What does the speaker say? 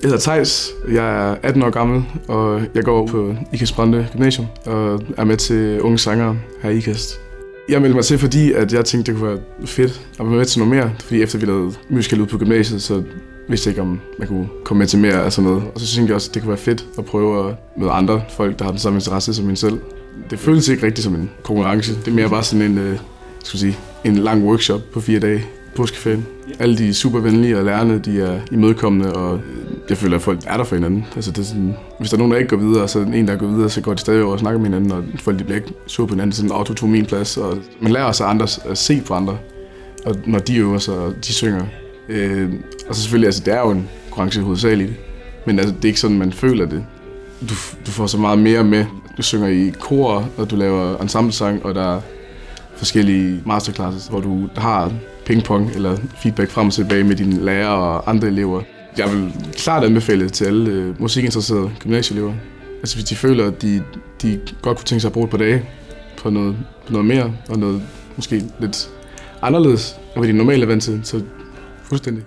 Jeg hedder Theis, jeg er 18 år gammel, og jeg går på Ikast Brande Gymnasium og er med til Unge Sangere her i Ikast. Jeg meldte mig til, fordi at jeg tænkte, det kunne være fedt at være med til noget mere. Fordi efter vi lavede musical ud på gymnasiet, så vidste jeg ikke, om man kunne komme med til mere af sådan noget. Og så synes jeg også, at det kunne være fedt at prøve at møde andre folk, der har den samme interesse som en selv. Det føles ikke rigtigt som en konkurrence. Det er mere bare sådan en lang workshop på 4 dage på Påskecaféen. Alle de er super venlige og lærerne, de er imødekommende, og jeg føler, at folk er der for hinanden. Altså, det er sådan, hvis der er nogen, der ikke går videre, så er en, der går videre, så går de stadig over og snakker med hinanden, og folk de bliver ikke sur på hinanden. Sådan auto tog min plads, og man lærer også at se på andre, og når de øver sig, og de synger. Og så selvfølgelig, altså, det er jo en konkurrence hovedsageligt, men altså, det er ikke sådan, man føler det. Du får så meget mere med. Du synger i kor, og du laver ensemblesang, og der er forskellige masterclasses, hvor du har pingpong eller feedback frem og tilbage med dine lærere og andre elever. Jeg vil klart anbefale til alle musikinteresserede gymnasieelever. Altså hvis de føler, at de godt kunne tænke sig at bruge et par dage på noget mere, og noget måske lidt anderledes, end hvad de normalt er vant til, så fuldstændig.